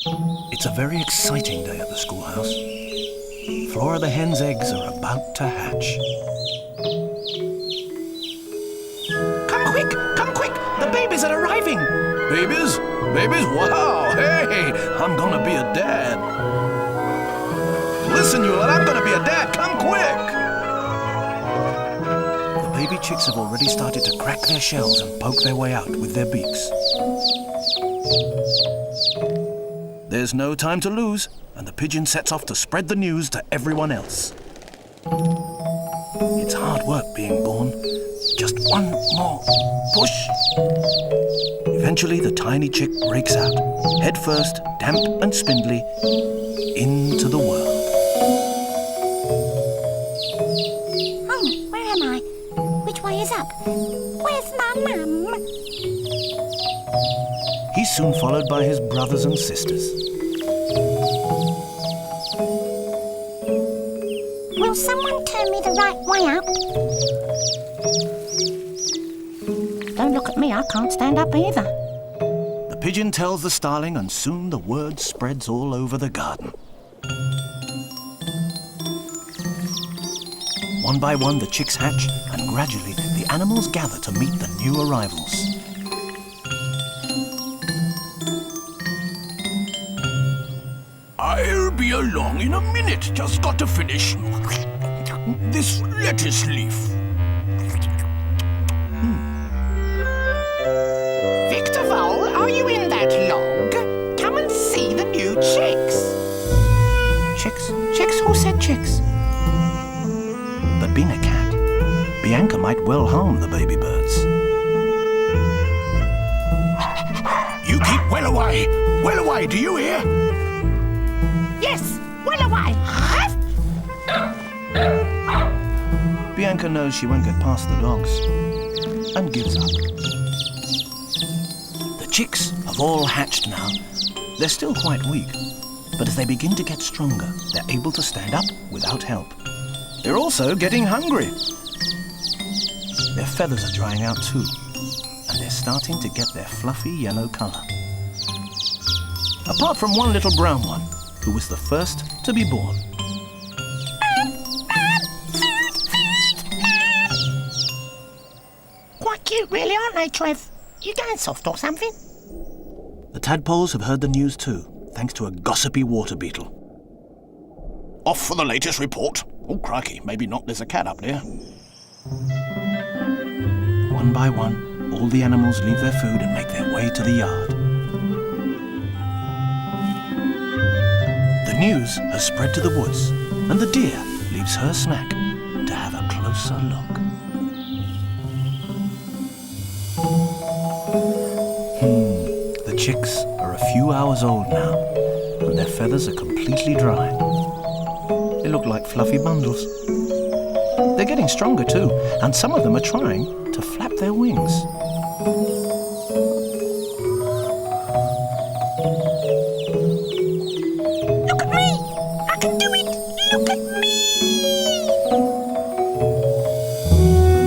It's a very exciting day at the schoolhouse. Flora the hen's eggs are about to hatch. Come quick! The babies are arriving! Babies? Babies? Wow! Hey! I'm gonna be a dad. Listen, you lot, I'm gonna be a dad. Come quick! The baby chicks have already started to crack their shells and poke their way out with their beaks. There's no time to lose, and the pigeon sets off to spread the news to everyone else. It's hard work being born. Just one more push. Eventually, the tiny chick breaks out, head first, damp and spindly, into the world. Oh, where am I? Which way is up? Where's my mum? He's soon followed by his brothers and sisters. Will someone turn me the right way up? Don't look at me, I can't stand up either. The pigeon tells the starling, and soon the word spreads all over the garden. One by one, the chicks hatch, and gradually the animals gather to meet the new arrivals. I'll be along in a minute. Just got to finish this lettuce leaf. Victor Vole, are you in that log? Come and see the new chicks. Chicks? Chicks? Who said chicks? But being a cat, Bianca might well harm the baby birds. You keep well away. Well away, do you hear? Yes, well away. Bianca knows she won't get past the dogs, and gives up. The chicks have all hatched now. They're still quite weak, but as they begin to get stronger, they're able to stand up without help. They're also getting hungry. Their feathers are drying out too, and they're starting to get their fluffy yellow colour. Apart from one little brown one, who was the first to be born. Quite cute, really, aren't they, Trev? You going soft or something? The tadpoles have heard the news too, thanks to a gossipy water beetle. Off for the latest report. Oh, crikey, maybe not. There's a cat up there. One by one, all the animals leave their food and make their way to the yard. The news has spread to the woods, and the deer leaves her snack to have a closer look. The chicks are a few hours old now, and their feathers are completely dry. They look like fluffy bundles. They're getting stronger too, and some of them are trying to flap their wings. Look at me! I can do it! Look at me!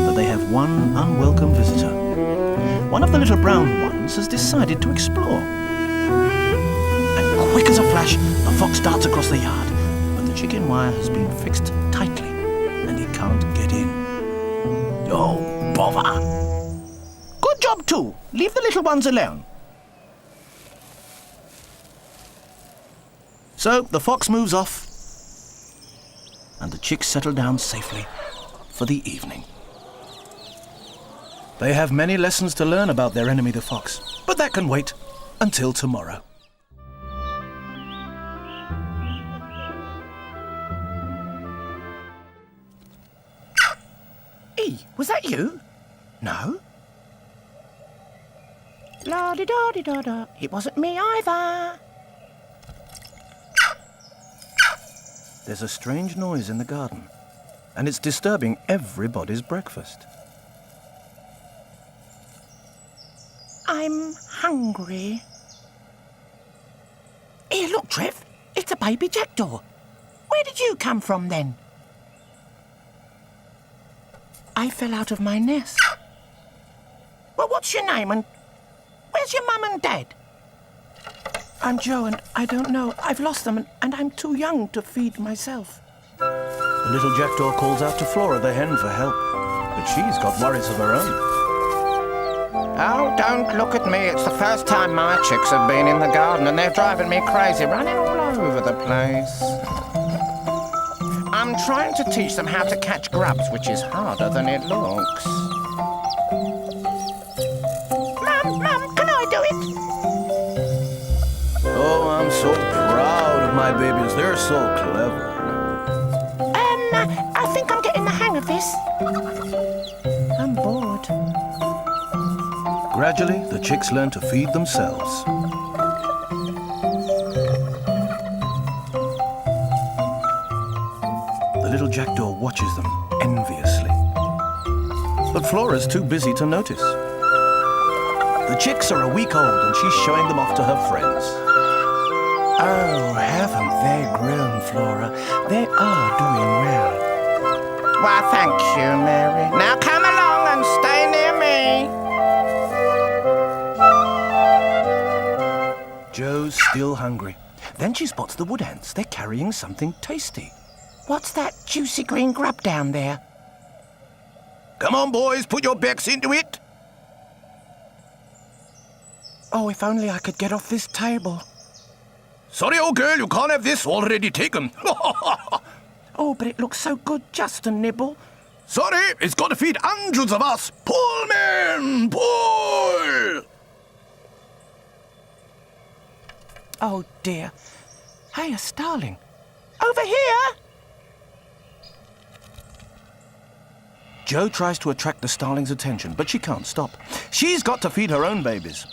But they have one unwelcome visitor. One of the little brown ones has decided to explore. And quick as a flash, the fox darts across the yard. But the chicken wire has been fixed tightly, and he can't get in. Oh, bother. Good job too. Leave the little ones alone. So the fox moves off, and the chicks settle down safely for the evening. They have many lessons to learn about their enemy the fox, but that can wait until tomorrow. E, was that you? No? La-di-da-di-da-da. It wasn't me either. There's a strange noise in the garden, and it's disturbing everybody's breakfast. I'm hungry. Here, look, Trev. It's a baby jackdaw. Where did you come from, then? I fell out of my nest. Well, what's your name and where's your mum and dad? I'm Joe, and I don't know. I've lost them, and I'm too young to feed myself. The little jackdaw calls out to Flora the hen for help, but she's got worries of her own. Oh, don't look at me. It's the first time my chicks have been in the garden and they're driving me crazy, running all over the place. I'm trying to teach them how to catch grubs, which is harder than it looks. Mum, can I do it? Oh, I'm so proud of my babies. They're so clever. I think I'm getting the hang of this. I'm bored. Gradually, the chicks learn to feed themselves. The little jackdaw watches them enviously. But Flora's too busy to notice. The chicks are a week old and she's showing them off to her friends. Oh, haven't they grown, Flora? They are doing well. Why, thank you, Mary. Now come along and stay near me. Joe's still hungry. Then she spots the wood ants. They're carrying something tasty. What's that juicy green grub down there? Come on, boys, put your backs into it. Oh, if only I could get off this table. Sorry, old girl, you can't have this already taken. Oh, but it looks so good just to nibble. Sorry, it's got to feed hundreds of us. Pull, men, pull! Oh, dear. Hey, a starling. Over here! Joe tries to attract the starling's attention, but she can't stop. She's got to feed her own babies.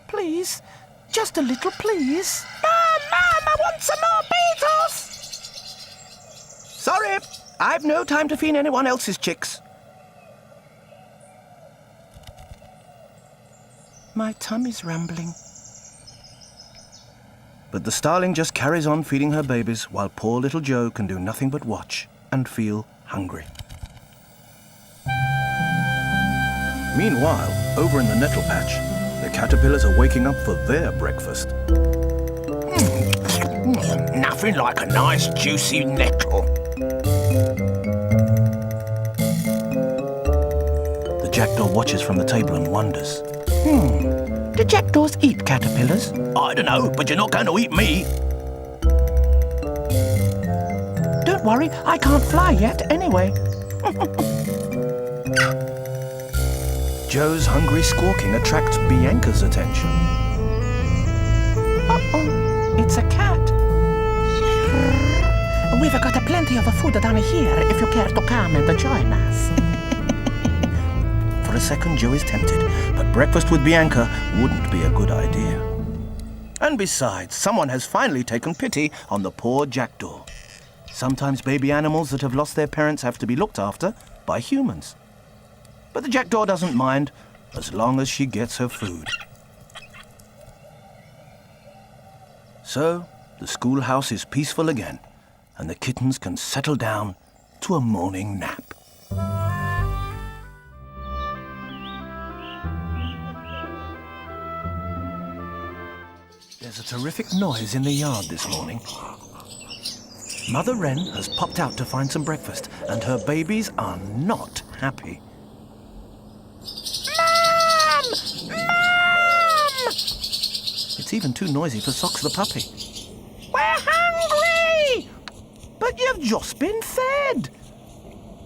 Please, just a little, please. Mum, I want some more beetles! Sorry, I've no time to feed anyone else's chicks. My tummy's rumbling. But the starling just carries on feeding her babies while poor little Joe can do nothing but watch and feel hungry. Meanwhile, over in the nettle patch, the caterpillars are waking up for their breakfast. Nothing like a nice juicy nettle. The jackdaw watches from the table and wonders. Do jackdaws eat caterpillars? I don't know, but you're not going to eat me. Don't worry, I can't fly yet anyway. Joe's hungry squawking attracts Bianca's attention. Uh-oh, it's a cat. We've got plenty of food down here if you care to come and join us. For a second, Joe is tempted, but breakfast with Bianca wouldn't be a good idea. And besides, someone has finally taken pity on the poor jackdaw. Sometimes baby animals that have lost their parents have to be looked after by humans. But the jackdaw doesn't mind, as long as she gets her food. So, the schoolhouse is peaceful again, and the kittens can settle down to a morning nap. There's a terrific noise in the yard this morning. Mother Wren has popped out to find some breakfast, and her babies are not happy. Mum! It's even too noisy for Socks the puppy. We're hungry! But you've just been fed.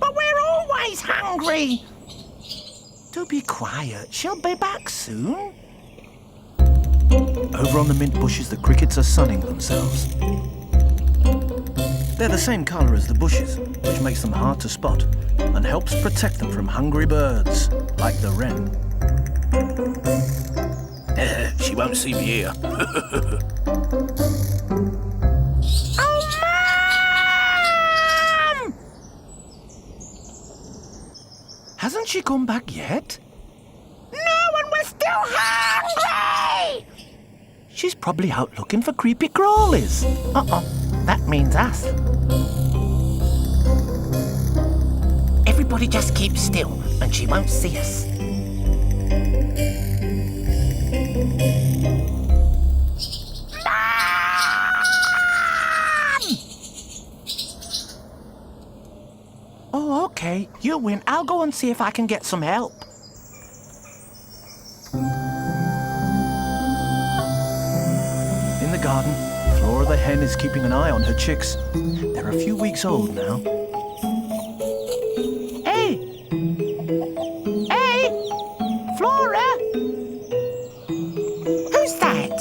But we're always hungry. Do be quiet. She'll be back soon. Over on the mint bushes, the crickets are sunning themselves. They're the same colour as the bushes, which makes them hard to spot and helps protect them from hungry birds, like the wren. She won't see me here. Oh, Mum! Hasn't she come back yet? No, and we're still hungry! She's probably out looking for creepy crawlies. Uh-oh, that means us. Everybody just keep still and she won't see us. You win. I'll go and see if I can get some help. In the garden, Flora the hen is keeping an eye on her chicks. They're a few weeks old now. Hey! Hey! Flora! Who's that?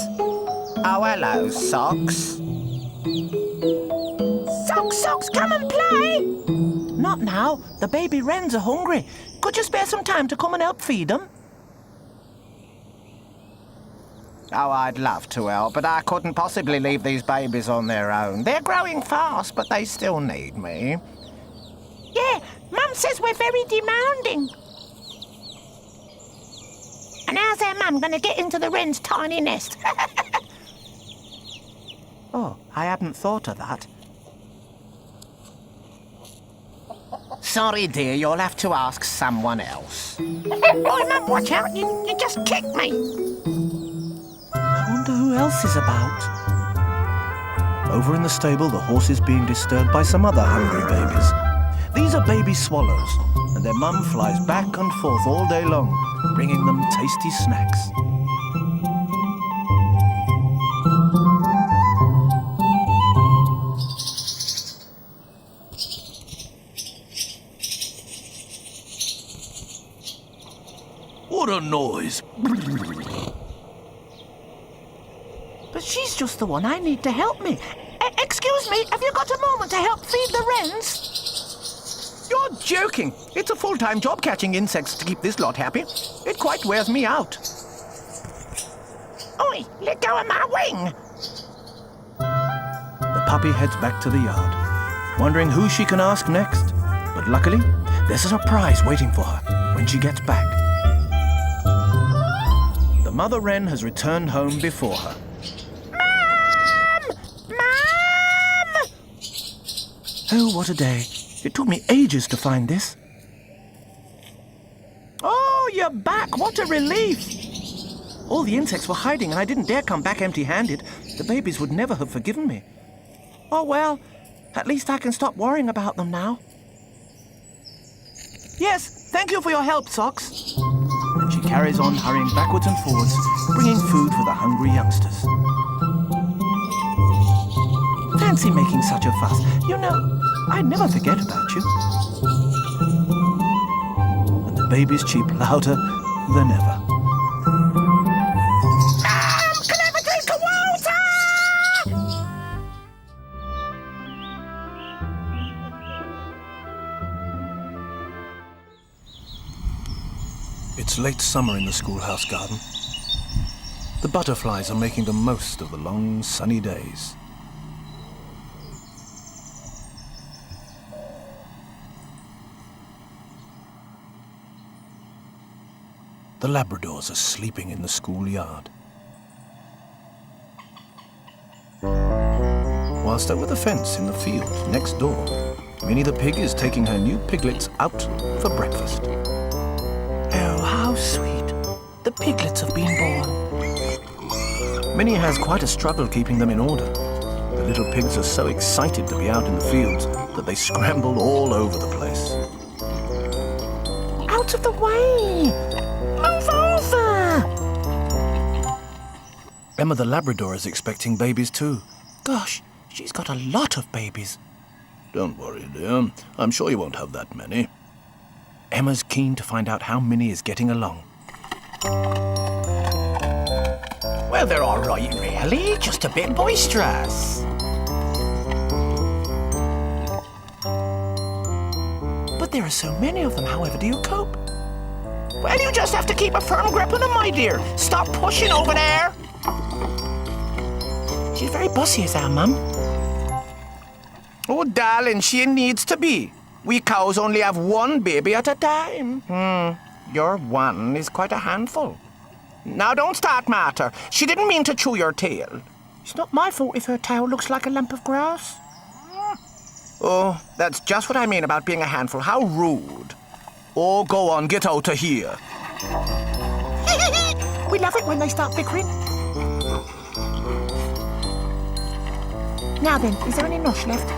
Oh, hello, Socks. Socks, come and play! Not now. The baby wrens are hungry. Could you spare some time to come and help feed them? Oh, I'd love to help, but I couldn't possibly leave these babies on their own. They're growing fast, but they still need me. Yeah, Mum says we're very demanding. And how's our Mum going to get into the wren's tiny nest? Oh, I hadn't thought of that. Sorry, dear, you'll have to ask someone else. Oh, Mum, watch out. You just kicked me. I wonder who else is about. Over in the stable, the horse is being disturbed by some other hungry babies. These are baby swallows, and their mum flies back and forth all day long, bringing them tasty snacks. What a noise. But she's just the one I need to help me. Excuse me, have you got a moment to help feed the wrens? You're joking. It's a full-time job catching insects to keep this lot happy. It quite wears me out. Oi, let go of my wing. The puppy heads back to the yard, wondering who she can ask next. But luckily, there's a surprise waiting for her when she gets back. The mother wren has returned home before her. Mum! Oh, what a day. It took me ages to find this. Oh, you're back. What a relief. All the insects were hiding and I didn't dare come back empty-handed. The babies would never have forgiven me. Oh, well, at least I can stop worrying about them now. Yes, thank you for your help, Socks. And she carries on hurrying backwards and forwards, bringing food for the hungry youngsters. Fancy making such a fuss. You know, I never forget about you. And the babies cheep louder than ever. Mum, can I have a drink of water? It's late summer in the schoolhouse garden. The butterflies are making the most of the long, sunny days. The Labradors are sleeping in the schoolyard. Whilst over the fence in the field next door, Minnie the pig is taking her new piglets out for breakfast. Oh, how sweet. The piglets have been born. Minnie has quite a struggle keeping them in order. The little pigs are so excited to be out in the fields that they scramble all over the place. Out of the way! Move over! Emma the Labrador is expecting babies too. Gosh, she's got a lot of babies. Don't worry, dear. I'm sure you won't have that many. Emma's keen to find out how Minnie is getting along. Well, they're all right, really. Just a bit boisterous. But there are so many of them. However do you cope? Well, you just have to keep a firm grip on them, my dear. Stop pushing over there. She's very bossy, is our mum. Oh, darling, she needs to be. We cows only have one baby at a time. Your one is quite a handful. Now, don't start, Martha. She didn't mean to chew your tail. It's not my fault if her tail looks like a lump of grass. Oh, that's just what I mean about being a handful. How rude. Oh, go on, get out of here. We love it when they start bickering. Now then, is there any nosh left?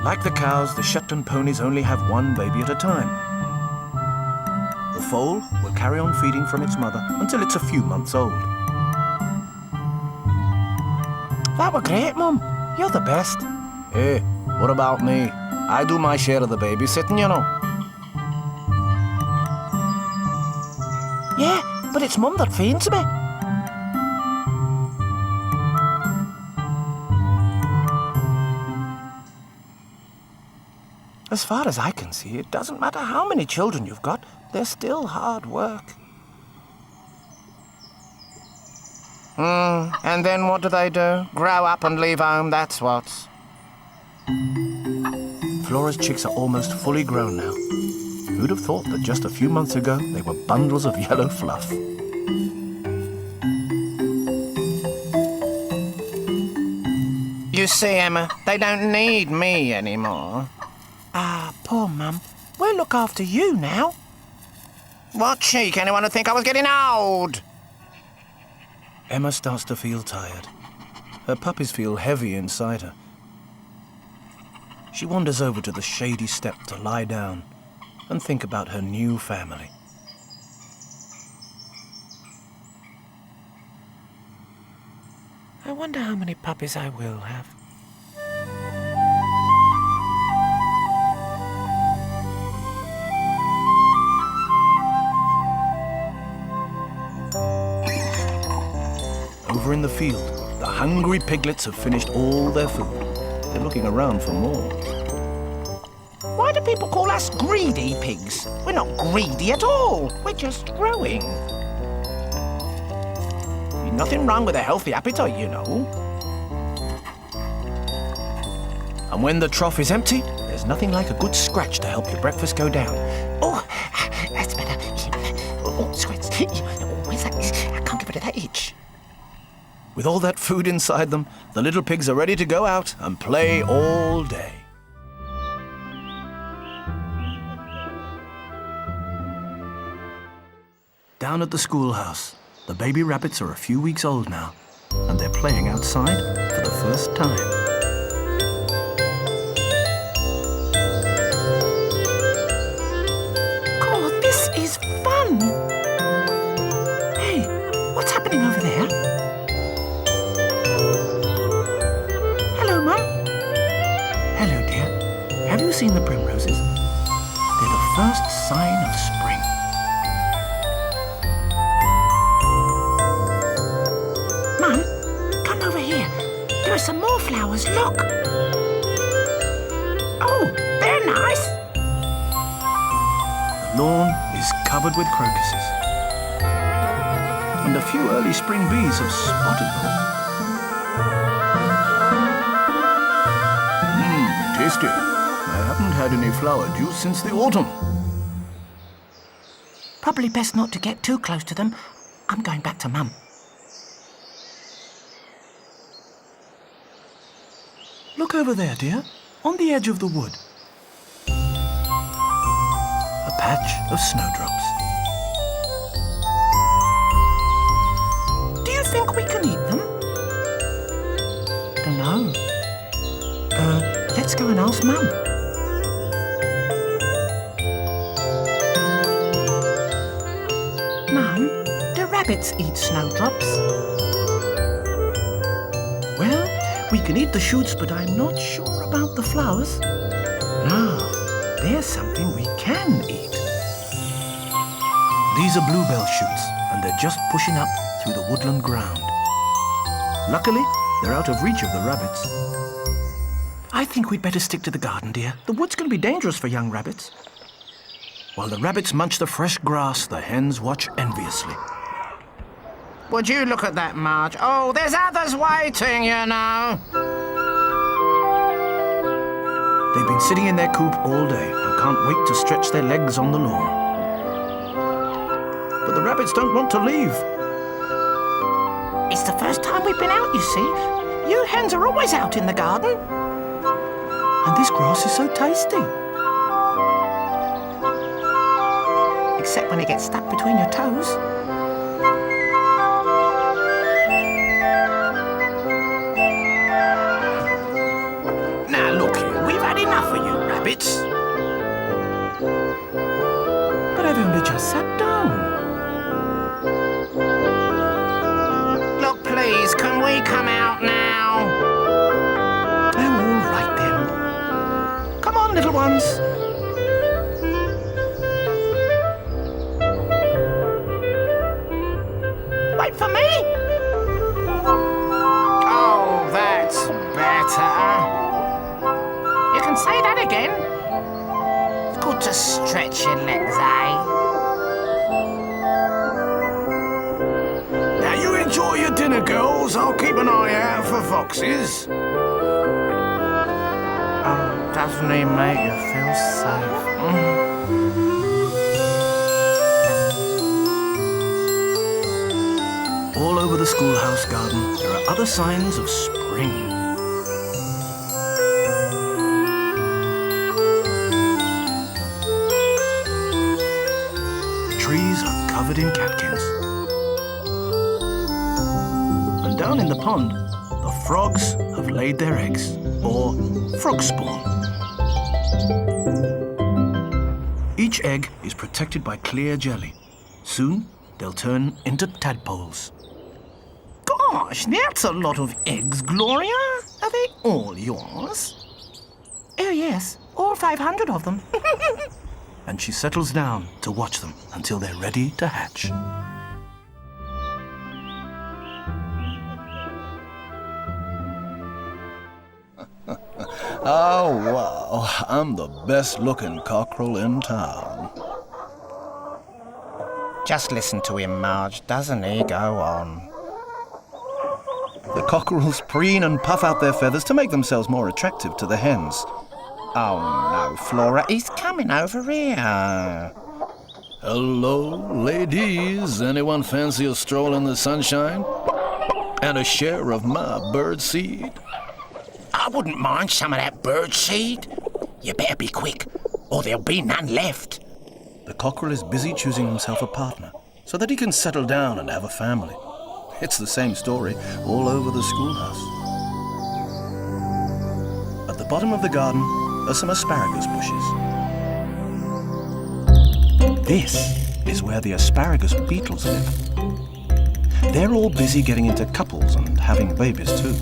Like the cows, the Shetland ponies only have one baby at a time. The foal will carry on feeding from its mother until it's a few months old. That were great, Mum. You're the best. Hey, what about me? I do my share of the babysitting, you know. Yeah, but it's Mum that feeds me. As far as I can see, it doesn't matter how many children you've got, they're still hard work. And then what do? Grow up and leave home, that's what. Flora's chicks are almost fully grown now. Who'd have thought that just a few months ago they were bundles of yellow fluff? You see, Emma, they don't need me anymore. Ah, poor Mum. We'll look after you now. What cheek, anyone would think I was getting old? Emma starts to feel tired. Her puppies feel heavy inside her. She wanders over to the shady step to lie down and think about her new family. I wonder how many puppies I will have. Over in the field, the hungry piglets have finished all their food. They're looking around for more. Why do people call us greedy pigs? We're not greedy at all. We're just growing. Nothing wrong with a healthy appetite, you know. And when the trough is empty, there's nothing like a good scratch to help your breakfast go down. Oh, that's better. Oh, sweats. Where's that? I can't get rid of that itch. With all that food inside them, the little pigs are ready to go out and play all day. Down at the schoolhouse, the baby rabbits are a few weeks old now, and they're playing outside for the first time. God, this is fun! Hey, what's happening over there? Hello, Mum. Hello, dear. Have you seen the primroses? They're the first sign of spring. Mum, come over here. There are some more flowers, look. Oh, they're nice. The lawn is covered with crocuses. And a few early spring bees have spotted them. Tasty. I haven't had any flower juice since the autumn. Probably best not to get too close to them. I'm going back to Mum. Look over there, dear, on the edge of the wood. A patch of snowdrops. Do you think we can eat them? Dunno. Let's go and ask Mum. Mum, do rabbits eat snowdrops? Well, we can eat the shoots, but I'm not sure about the flowers. Now, there's something we can eat. These are bluebell shoots, and they're just pushing up through the woodland ground. Luckily, they're out of reach of the rabbits. I think we'd better stick to the garden, dear. The wood's going to be dangerous for young rabbits. While the rabbits munch the fresh grass, the hens watch enviously. Would you look at that, Marge? Oh, there's others waiting, you know. They've been sitting in their coop all day and can't wait to stretch their legs on the lawn. But the rabbits don't want to leave. It's the first time we've been out, you see. You hens are always out in the garden. And this grass is so tasty. Except when it gets stuck between your toes. Now, look here, we've had enough They've only just sat down. Look, please, can we come out now? Oh, all right then. Come on, little ones. Wait for me. Oh, that's better. You can say that again. It's good to stretch your legs, eh? Now you enjoy your dinner, girls. I'll keep an eye out for foxes. Oh, doesn't he make you feel safe? All over the schoolhouse garden, there are other signs of spring. The trees are covered in catkins. And down in the pond, the frogs have laid their eggs, or frog spawn. Each egg is protected by clear jelly. Soon, they'll turn into tadpoles. Gosh, that's a lot of eggs, Gloria. Are they all yours? Oh, yes, all 500 of them. And she settles down to watch them until they're ready to hatch. Oh, wow. I'm the best-looking cockerel in town. Just listen to him, Marge. Doesn't he go on? The cockerels preen and puff out their feathers to make themselves more attractive to the hens. Oh, no, Flora. He's coming over here. Hello, ladies. Anyone fancy a stroll in the sunshine? And a share of my bird seed? I wouldn't mind some of that bird seed. You better be quick, or there'll be none left. The cockerel is busy choosing himself a partner so that he can settle down and have a family. It's the same story all over the schoolhouse. At the bottom of the garden are some asparagus bushes. This is where the asparagus beetles live. They're all busy getting into couples and having babies too.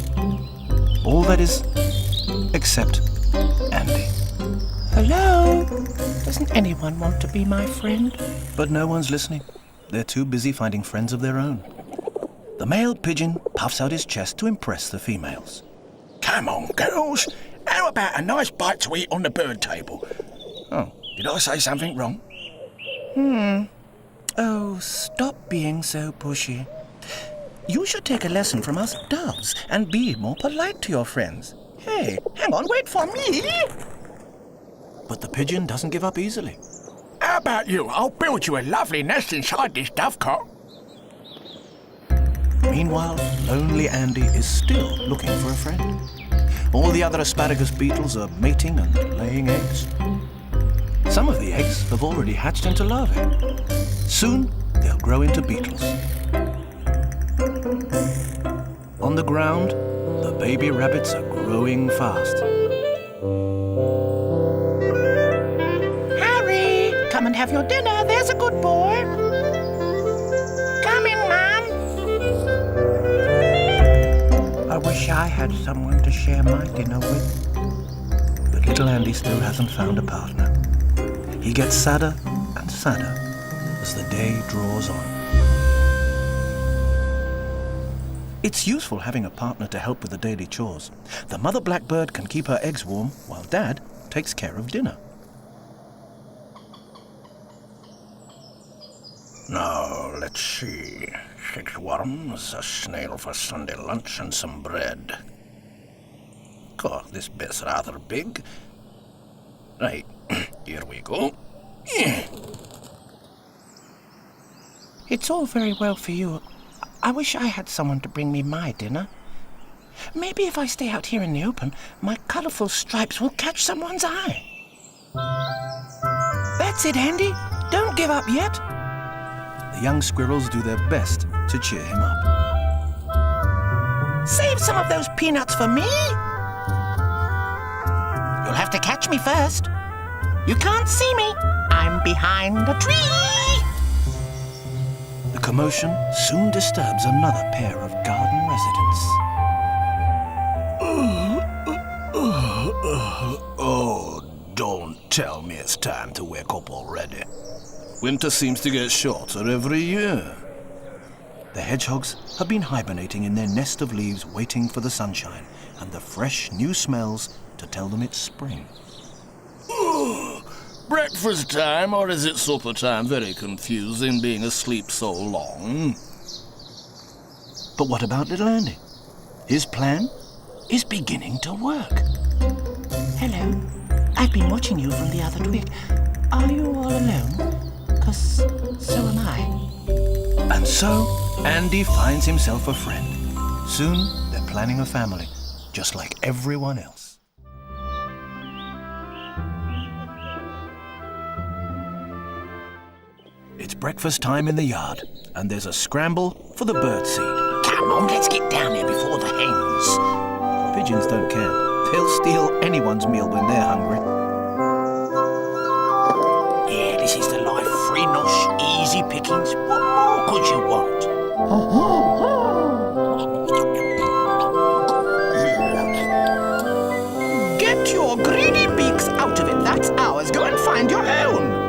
All that is, except Andy. Hello? Doesn't anyone want to be my friend? But no one's listening. They're too busy finding friends of their own. The male pigeon puffs out his chest to impress the females. Come on, girls. How about a nice bite to eat on the bird table? Oh, Did I say something wrong? Oh, stop being so pushy. You should take a lesson from us doves and be more polite to your friends. Hey, hang on, wait for me. but the pigeon doesn't give up easily. How about you? I'll build you a lovely nest inside this dovecote. Meanwhile, lonely Andy is still looking for a friend. All the other asparagus beetles are mating and laying eggs. Some of the eggs have already hatched into larvae. Soon, they'll grow into beetles. On the ground, the baby rabbits are growing fast. Harry, come and have your dinner. There's a good boy. Come in, Mum. I wish I had someone to share my dinner with. But little Andy still hasn't found a partner. He gets sadder and sadder as the day draws on. It's useful having a partner to help with the daily chores. The mother blackbird can keep her eggs warm while Dad takes care of dinner. Now, let's see. 6 worms, a snail for Sunday lunch, and some bread. God, this bit's rather big. Right, here we go. It's all very well for you. I wish I had someone to bring me my dinner. Maybe if I stay out here in the open, my colourful stripes will catch someone's eye. That's it, Andy. Don't give up yet. The young squirrels do their best to cheer him up. Save some of those peanuts for me. You'll have to catch me first. You can't see me. I'm behind a tree. The commotion soon disturbs another pair of garden residents. Oh, don't tell me it's time to wake up already. Winter seems to get shorter every year. The hedgehogs have been hibernating in their nest of leaves, waiting for the sunshine and the fresh new smells to tell them it's spring. Breakfast time, or is it supper time? Very confusing being asleep so long. But what about little Andy? His plan is beginning to work. Hello. I've been watching you from the other twig. Are you all alone? 'Cause so am I. And so, Andy finds himself a friend. Soon, they're planning a family, just like everyone else. It's breakfast time in the yard, and there's a scramble for the birdseed. Come on, let's get down there before the hens. Pigeons don't care. They'll steal anyone's meal when they're hungry. Yeah, this is the life, free nosh, easy pickings. What more could you want? Get your greedy beaks out of it. That's ours. Go and find your own.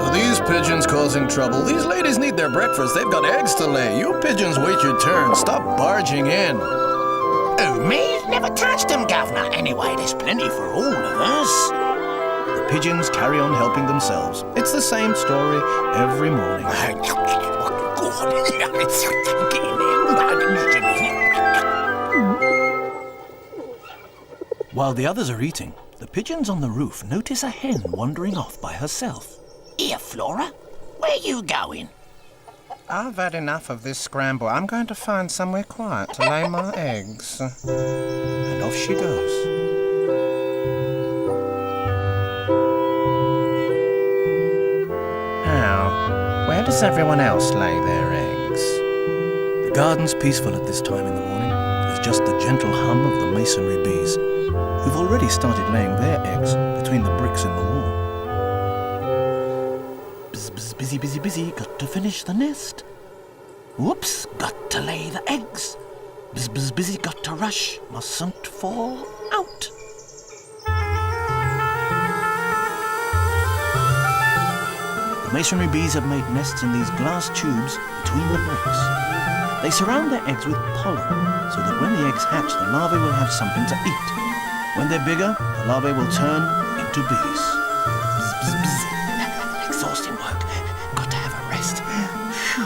Are these pigeons causing trouble? These ladies need their breakfast. They've got eggs to lay. You pigeons wait your turn. Stop barging in. Oh, me? Never touched them, Governor. Anyway, there's plenty for all of us. The pigeons carry on helping themselves. It's the same story every morning. While the others are eating, the pigeons on the roof notice a hen wandering off by herself. Here, Flora. Where you going? I've had enough of this scramble. I'm going to find somewhere quiet to lay my eggs. And off she goes. Now, where does everyone else lay their eggs? The garden's peaceful at this time in the morning. There's just the gentle hum of the masonry bees, who've already started laying their eggs between the bricks in the wall. Bzz, bzz, busy, busy, busy, got to finish the nest. Whoops, got to lay the eggs. Bzz, bzz, busy, got to rush, mustn't fall out. The masonry bees have made nests in these glass tubes between the bricks. They surround their eggs with pollen, so that when the eggs hatch, the larvae will have something to eat. When they're bigger, the larvae will turn into bees. Bzz, bzz, bzz. Exhausting work. Got to have a rest. Phew.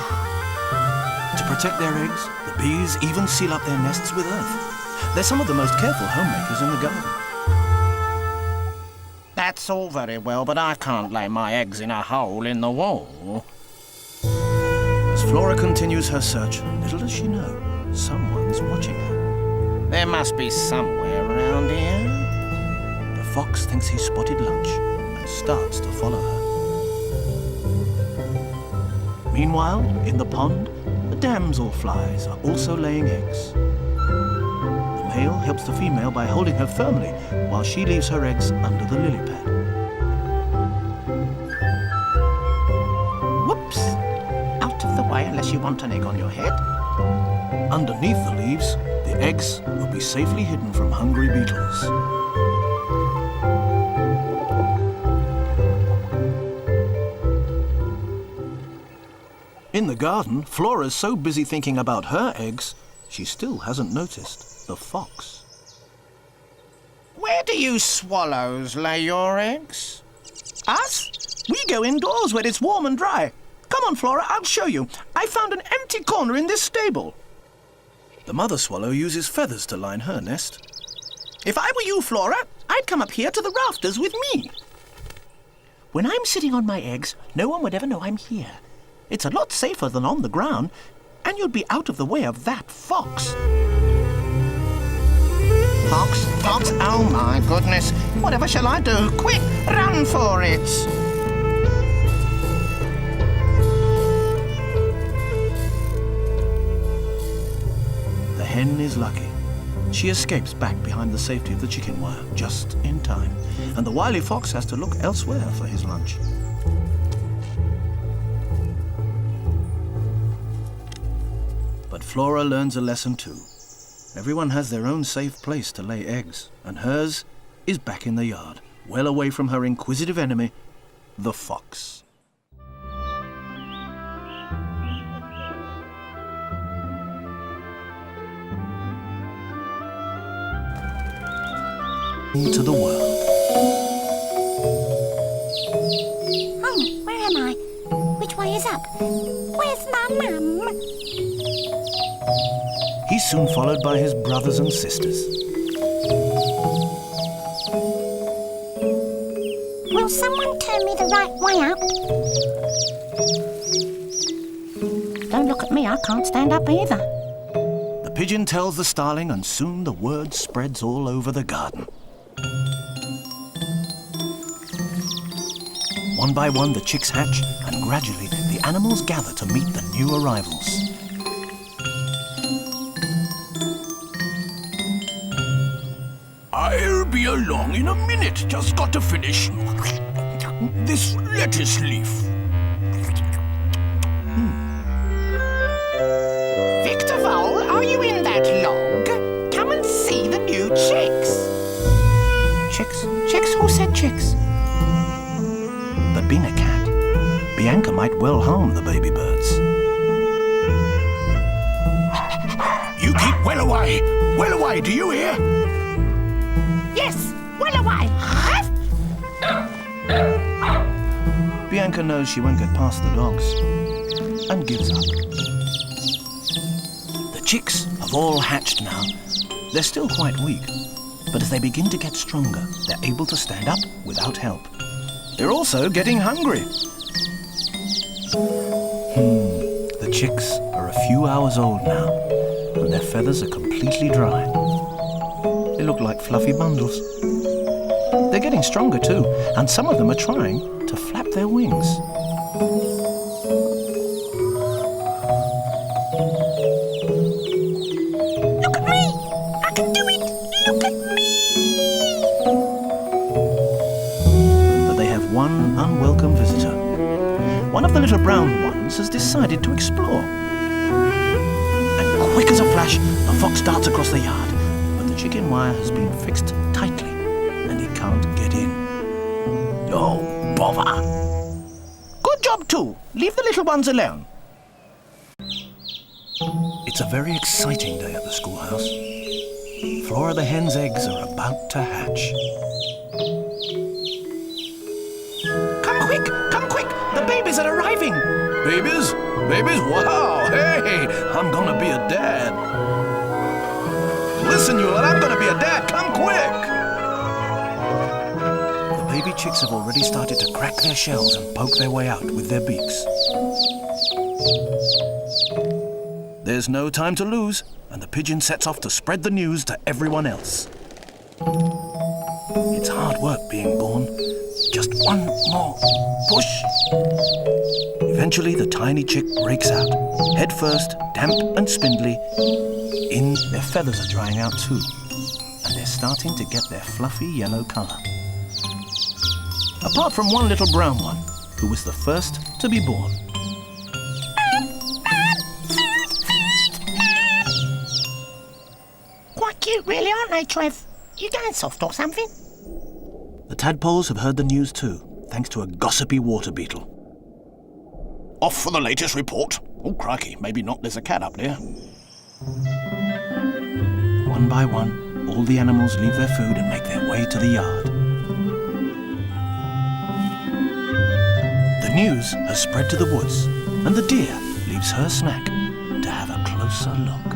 To protect their eggs, the bees even seal up their nests with earth. They're some of the most careful homemakers in the garden. That's all very well, but I can't lay my eggs in a hole in the wall. As Flora continues her search, little does she know, someone's watching her. There must be somewhere around here. The fox thinks he's spotted lunch and starts to follow her. Meanwhile, in the pond, the damselflies are also laying eggs. The male helps the female by holding her firmly while she leaves her eggs under the lily pad. Whoops. Out of the way unless you want an egg on your head. Underneath the leaves, the eggs will be safely hidden from hungry beetles. In the garden, Flora's so busy thinking about her eggs, she still hasn't noticed the fox. Where do you swallows lay your eggs? Us? We go indoors where it's warm and dry. Come on, Flora, I'll show you. I found an empty corner in this stable. The mother swallow uses feathers to line her nest. If I were you, Flora, I'd come up here to the rafters with me. When I'm sitting on my eggs, no one would ever know I'm here. It's a lot safer than on the ground, and you'd be out of the way of that fox. Fox, fox, oh my goodness. Whatever shall I do? Quick, run for it. The hen is lucky. She escapes back behind the safety of the chicken wire just in time, and the wily fox has to look elsewhere for his lunch. But Flora learns a lesson too. Everyone has their own safe place to lay eggs, and hers is back in the yard, well away from her inquisitive enemy, the fox. To the world. Oh, where am I? Which way is up? Where's my mum? He's soon followed by his brothers and sisters. Will someone turn me the right way up? Don't look at me, I can't stand up either. The pigeon tells the starling, and soon the word spreads all over the garden. One by one, the chicks hatch, and gradually the animals gather to meet the new arrivals. I'll be along in a minute. Just got to finish this lettuce leaf. Victor Vole, are you in that log? Come and see the new chicks. Chicks? Chicks? Who said chicks? But being a cat, Bianca might well harm the baby birds. You keep well away. Well away, do you hear? Yes, well away. Bianca knows she won't get past the dogs, and gives up. The chicks have all hatched now. They're still quite weak, but as they begin to get stronger, they're able to stand up without help. They're also getting hungry. The chicks are a few hours old now, and their feathers are completely dry. They look like fluffy bundles. They're getting stronger too, and some of them are trying to flap their wings. Look at me! I can do it! Look at me! But they have one unwelcome visitor. One of the little brown ones has decided to explore. And quick as a flash, the fox darts across the yard. But the chicken wire has been fixed tightly, and he can't get in. Oh, bother! Good job, too. Leave the little ones alone. It's a very exciting day at the schoolhouse. Flora the hen's eggs are about to hatch. Come quick, come quick. The babies are arriving. Babies? Babies? Wow! Hey, I'm gonna be a dad. Listen, you lot, I'm gonna be a dad. Come quick! The baby chicks have already started to crack their shells and poke their way out with their beaks. There's no time to lose, and the pigeon sets off to spread the news to everyone else. It's hard work being born. Just one more push. Eventually, the tiny chick breaks out, head first, damp and spindly. Their feathers are drying out too, and they're starting to get their fluffy yellow colour. Apart from one little brown one, who was the first to be born. Quite cute, really, aren't they, Trev? You going soft or something? The tadpoles have heard the news too, thanks to a gossipy water beetle. Off for the latest report. Oh, crikey, maybe not, there's a cat up there. One by one, all the animals leave their food and make their way to the yard. The news has spread to the woods, and the deer leaves her snack to have a closer look.